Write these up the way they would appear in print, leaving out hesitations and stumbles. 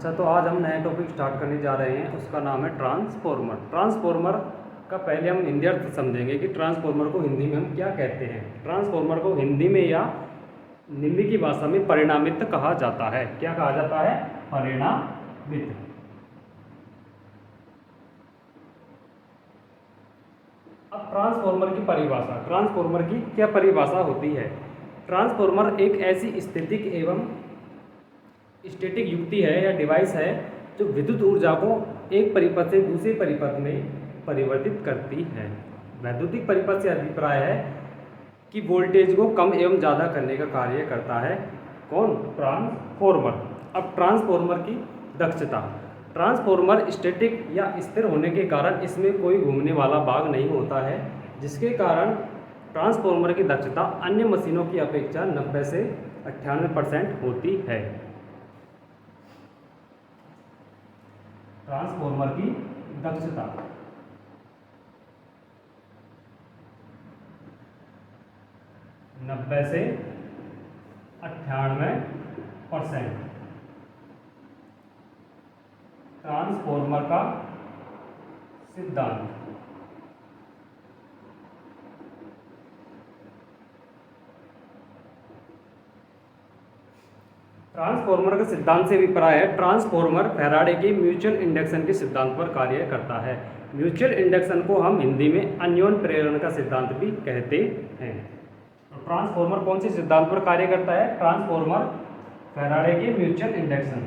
अच्छा, तो आज हम नया टॉपिक स्टार्ट करने जा रहे हैं, उसका नाम है ट्रांसफॉर्मर। ट्रांसफॉर्मर का पहले हम हिंदी अर्थ समझेंगे कि ट्रांसफॉर्मर को हिंदी में हम क्या कहते हैं। ट्रांसफॉर्मर को हिंदी में या निम्न की भाषा में परिणामित कहा जाता है। क्या कहा जाता है? परिणामित। अब ट्रांसफॉर्मर की परिभाषा, ट्रांसफॉर्मर की क्या परिभाषा होती है? ट्रांसफॉर्मर एक ऐसी स्थितिक एवं स्टैटिक युक्ति है या डिवाइस है जो विद्युत ऊर्जा को एक परिपथ से दूसरे परिपथ में परिवर्तित करती है। वैद्युतिक परिपथ से अभिप्राय है कि वोल्टेज को कम एवं ज़्यादा करने का कार्य करता है। कौन? ट्रांसफॉर्मर। अब ट्रांसफॉर्मर की दक्षता, ट्रांसफॉर्मर स्टैटिक या स्थिर होने के कारण इसमें कोई घूमने वाला भाग नहीं होता है, जिसके कारण ट्रांसफॉर्मर की दक्षता अन्य मशीनों की अपेक्षा 90 से 98% होती है। ट्रांसफॉर्मर की दक्षता 90 से 98%। ट्रांसफॉर्मर का सिद्धांत, ट्रांसफॉर्मर के सिद्धांत से अभिप्राय है ट्रांसफॉर्मर फैराडे के म्यूचुअल इंडक्शन के सिद्धांत पर कार्य करता है। म्यूचुअल इंडक्शन को हम हिंदी में अन्योन प्रेरण का सिद्धांत भी कहते हैं। तो ट्रांसफॉर्मर कौन से सिद्धांत पर कार्य करता है? ट्रांसफॉर्मर फैराडे के म्यूचुअल इंडक्शन।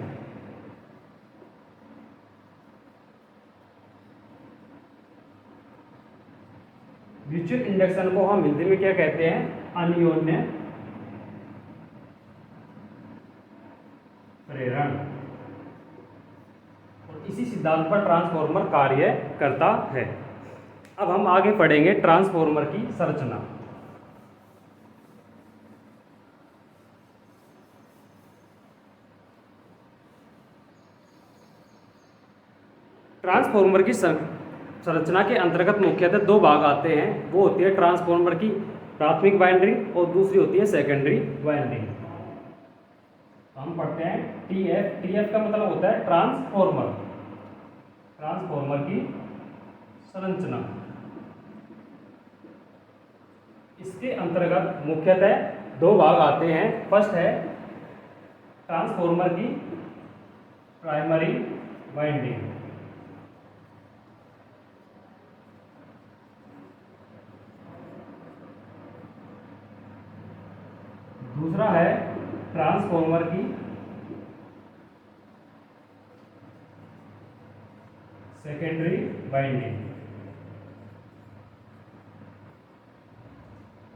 म्यूचुअल इंडक्शन को हम हिंदी में क्या कहते हैं? अन्योन्य प्रेरण। और इसी सिद्धांत पर ट्रांसफॉर्मर कार्य करता है। अब हम आगे पढ़ेंगे ट्रांसफॉर्मर की संरचना। ट्रांसफॉर्मर की संरचना के अंतर्गत मुख्यतः दो भाग आते हैं। वो होती है ट्रांसफॉर्मर की प्राथमिक वाइंडिंग और दूसरी होती है सेकेंडरी वाइंडिंग। हम पढ़ते हैं टीएफ। टीएफ का मतलब होता है ट्रांसफॉर्मर। ट्रांसफॉर्मर की संरचना, इसके अंतर्गत मुख्यतः दो भाग आते हैं। फर्स्ट है ट्रांसफॉर्मर की प्राइमरी वाइंडिंग, दूसरा है ट्रांसफॉर्मर की सेकेंडरी वाइंडिंग।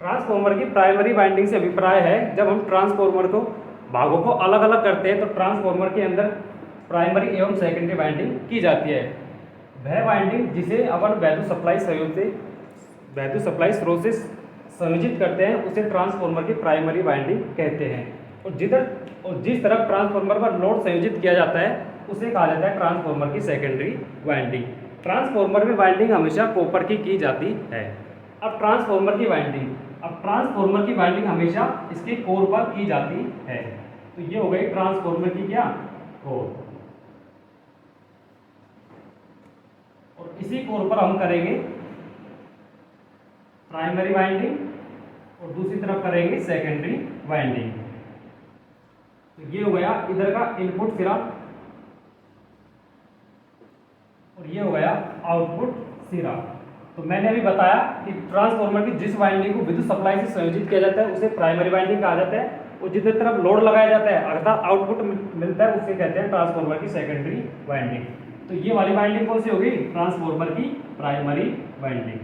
ट्रांसफॉर्मर की प्राइमरी वाइंडिंग से अभिप्राय है जब हम ट्रांसफॉर्मर को भागों को अलग अलग करते हैं तो ट्रांसफॉर्मर के अंदर प्राइमरी एवं सेकेंडरी वाइंडिंग की जाती है। वह वाइंडिंग जिसे अपन वैद्युत सप्लाई स्रोत से संयोजित करते हैं उसे ट्रांसफॉर्मर की प्राइमरी वाइंडिंग कहते हैं। और जिस तरफ ट्रांसफॉर्मर पर लोड संयोजित किया जाता है उसे कहा जाता है ट्रांसफॉर्मर की सेकेंडरी वाइंडिंग। ट्रांसफॉर्मर में वाइंडिंग हमेशा कॉपर की जाती है। अब ट्रांसफॉर्मर की वाइंडिंग हमेशा इसके कोर पर की जाती है। तो ये हो गई ट्रांसफॉर्मर की क्या? कोर। और इसी कोर पर हम करेंगे प्राइमरी वाइंडिंग और दूसरी तरफ करेंगे सेकेंडरी वाइंडिंग। तो ये हो गया इधर का इनपुट सिरा और ये हो गया आउटपुट सिरा। तो मैंने अभी बताया कि ट्रांसफॉर्मर की जिस वाइंडिंग को विद्युत सप्लाई से संयोजित किया जाता है उसे प्राइमरी वाइंडिंग कहा जाता है और जिस तरफ लोड लगाया जाता है अर्थात आउटपुट मिलता है उसे कहते हैं ट्रांसफॉर्मर की सेकेंडरी वाइंडिंग। तो ये वाली वाइंडिंग कौन सी होगी? ट्रांसफॉर्मर की प्राइमरी वाइंडिंग।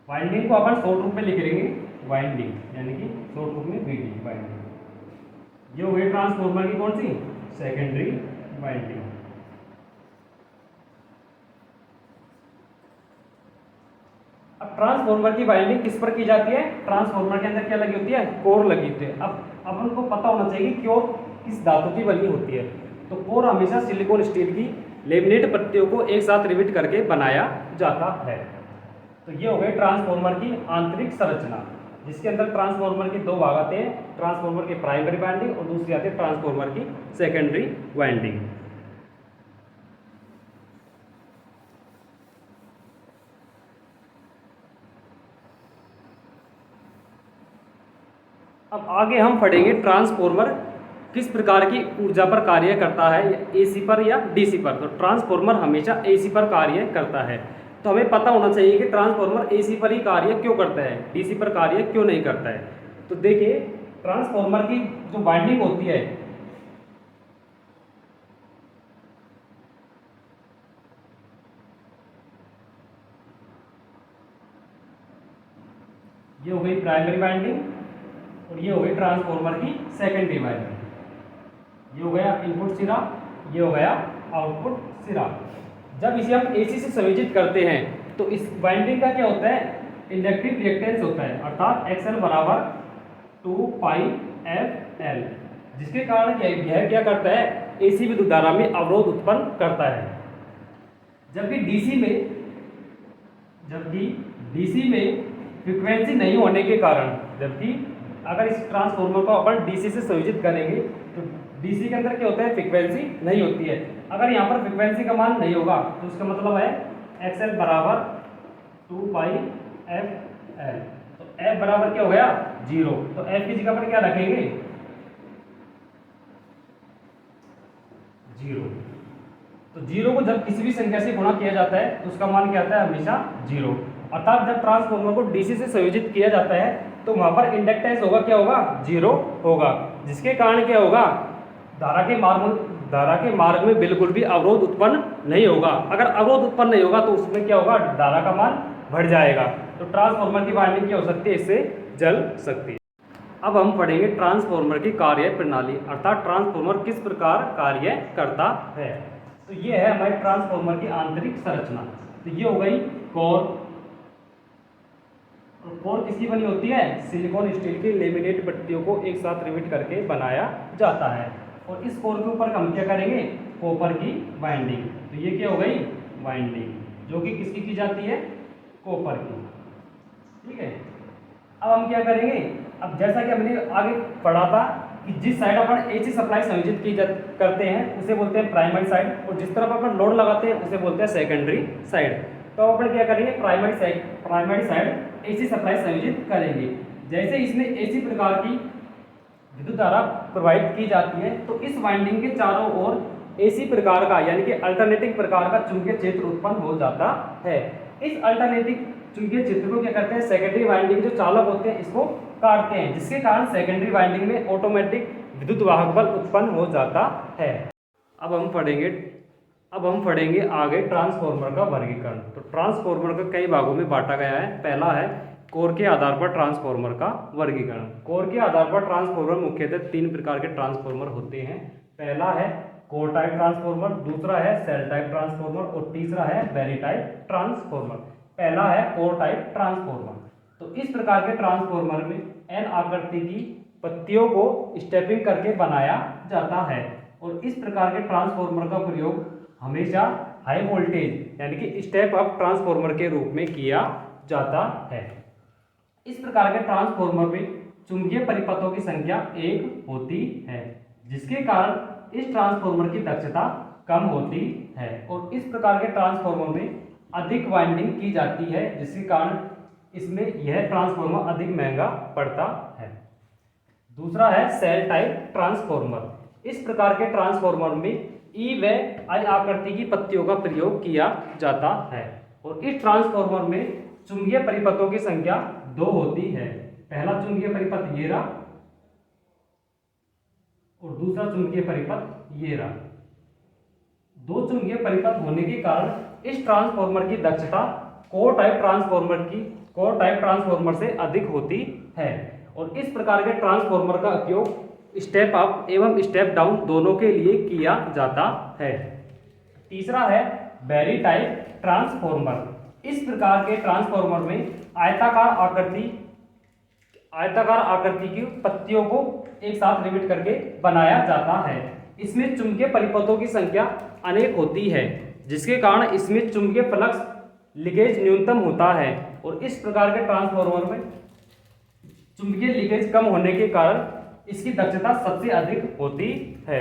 वाइंडिंग को अपन शॉर्ट रूप में लिख लेंगे वाइंडिंग, यानी कि शॉर्ट रूप में वीडी वाइंडिंग। ये हो गई ट्रांसफॉर्मर की कौन सी? Secondary winding. अब ट्रांसफॉर्मर की वाइंडिंग किस पर की जाती है? ट्रांसफॉर्मर के अंदर क्या लगी होती है? कोर लगी होती है। अब अपन को पता होना चाहिए कि कोर किस धातु की बनी होती है। तो कोर हमेशा सिलिकॉन स्टील की लेमिनेट पट्टियों को एक साथ रिवेट करके बनाया जाता है। तो ये हो गई ट्रांसफॉर्मर की आंतरिक संरचना, जिसके अंदर ट्रांसफार्मर के दो भाग आते हैं, ट्रांसफार्मर की प्राइमरी वाइंडिंग और दूसरी आती है ट्रांसफार्मर की सेकेंडरी वाइंडिंग। अब आगे हम पढ़ेंगे ट्रांसफार्मर किस प्रकार की ऊर्जा पर कार्य करता है, एसी पर या डीसी पर। तो ट्रांसफार्मर हमेशा एसी पर कार्य करता है। तो हमें पता होना चाहिए कि ट्रांसफार्मर एसी पर ही कार्य क्यों करता है, डीसी पर कार्य क्यों नहीं करता है। तो देखिए ट्रांसफार्मर की जो वाइंडिंग होती है ये हो गई प्राइमरी वाइंडिंग और ये हो गई ट्रांसफार्मर की सेकेंडरी वाइंडिंग। ये हो गया इनपुट सिरा, ये हो गया आउटपुट सिरा। जब इसे हम एसी से संयोजित करते हैं तो इस वाइंडिंग का क्या होता है, इंडक्टिव रिएक्टेंस होता है, अर्थात XL बराबर 2πfL, जिसके कारण यह क्या करता है, एसी विद्युत धारा में अवरोध उत्पन्न करता है। जबकि डीसी में फ्रीक्वेंसी नहीं होने के कारण, जबकि अगर इस ट्रांसफार्मर को अपन डीसी से संयोजित करेंगे तो डीसी के अंदर क्या होता है, फ्रीक्वेंसी नहीं होती है। अगर यहाँ पर फ्रीक्वेंसी का मान नहीं होगा तो उसका मतलब है XL बराबर 2πfL। तो F बराबर क्या हो गया, 0। तो F की जगह पर क्या रखेंगे, 0। तो 0 को जब किसी भी संख्या से गुणा किया जाता है तो उसका मान क्या आता है, हमेशा 0। अर्थात जब ट्रांसफार्मर को डीसी से संयोजित किया जाता है तो वहां पर इंडक्टेंस होगा, क्या होगा, 0 होगा, जिसके कारण क्या होगा, धारा के मार्ग में बिल्कुल भी अवरोध उत्पन्न नहीं होगा। अगर अवरोध उत्पन्न नहीं होगा तो उसमें क्या होगा, धारा का मान बढ़ जाएगा। तो ट्रांसफार्मर की वाइंडिंग क्या हो सकती है, इससे जल सकती है। अब हम पढ़ेंगे ट्रांसफार्मर की कार्य प्रणाली, अर्थात ट्रांसफार्मर किस प्रकार कार्य करता है। तो ये है हमारे ट्रांसफार्मर की आंतरिक संरचना। तो ये हो गई कोर। कोर किसकी बनी होती है, सिलिकॉन स्टील की लेमिनेट पट्टियों को एक साथ रिवेट करके बनाया जाता है। और इस कोर के ऊपर हम क्या करेंगे, कॉपर की वाइंडिंग। तो ये क्या हो गई, वाइंडिंग, जो कि किसकी की जाती है, कॉपर की। ठीक है। अब हम क्या करेंगे, अब जैसा कि हमने आगे पढ़ा था कि जिस साइड अपन एसी सप्लाई संयोजित करते हैं उसे बोलते हैं प्राइमरी साइड, और जिस तरफ अपन लोड लगाते हैं उसे बोलते हैं सेकेंडरी साइड। तो अपन क्या करेंगे, प्राइमरी साइड एसी सप्लाई संयोजित करेंगे। जैसे इसमें एसी प्रकार की विद्युत धारा प्रवाहित की जाती है तो इस वाइंडिंग के चारों ओर एसी प्रकार का यानी कि अल्टरनेटिंग प्रकार का चुंबकीय क्षेत्र उत्पन्न हो जाता है। इस अल्टरनेटिंग चुंबकीय क्षेत्र को क्या करते हैं, सेकेंडरी वाइंडिंग जो चालक होते हैं इसको काटते हैं, जिसके कारण सेकेंडरी वाइंडिंग में ऑटोमेटिक विद्युत वाहक बल उत्पन्न हो जाता है। अब हम पढ़ेंगे आगे ट्रांसफार्मर का वर्गीकरण। तो ट्रांसफार्मर का कई भागों में बांटा गया है। पहला है कोर के आधार पर ट्रांसफार्मर का वर्गीकरण। कोर के आधार पर ट्रांसफार्मर मुख्यतः 3 प्रकार के ट्रांसफार्मर होते हैं। पहला है कोर टाइप ट्रांसफार्मर, दूसरा है सेल टाइप ट्रांसफार्मर और तीसरा है बैरी टाइप ट्रांसफार्मर। पहला है कोर टाइप ट्रांसफार्मर। तो इस प्रकार के ट्रांसफार्मर में एन आकृति की पत्तियों को स्टेपिंग करके बनाया जाता है, और इस प्रकार के ट्रांसफार्मर का प्रयोग हमेशा हाई वोल्टेज यानी कि स्टेप अप ट्रांसफार्मर के रूप में किया जाता है। इस प्रकार के ट्रांसफार्मर में चुंबकीय परिपथों की संख्या 1 होती है, जिसके कारण इस ट्रांसफार्मर की दक्षता कम होती है, और इस प्रकार के ट्रांसफार्मर में अधिक वाइंडिंग की जाती है, जिसके कारण इसमें यह ट्रांसफार्मर अधिक महंगा पड़ता है। दूसरा है सेल टाइप ट्रांसफार्मर। इस प्रकार के ट्रांसफार्मर में ई व आई आकृति की पत्तियों का प्रयोग किया जाता है, और इस ट्रांसफार्मर में चुंबकीय परिपथों की संख्या 2 होती है। पहला चुंबकीय परिपथ ये रहा और दूसरा चुंबकीय परिपथ ये रहा। 2 चुंबकीय परिपथ होने के कारण इस ट्रांसफार्मर की दक्षता कोर टाइप ट्रांसफार्मर से अधिक होती है, और इस प्रकार के ट्रांसफार्मर का उपयोग स्टेप अप एवं स्टेप डाउन दोनों के लिए किया जाता है। तीसरा है बैरी टाइप ट्रांसफार्मर। इस प्रकार के ट्रांसफार्मर में आयताकार आकृति की पत्तियों को एक साथ रिवेट करके बनाया जाता है। इसमें चुंबकीय परिपथों की संख्या अनेक होती है, जिसके कारण इसमें चुंबकीय फ्लक्स लीकेज न्यूनतम होता है, और इस प्रकार के ट्रांसफार्मर में चुंबकीय लीकेज कम होने के कारण इसकी दक्षता सबसे अधिक होती है।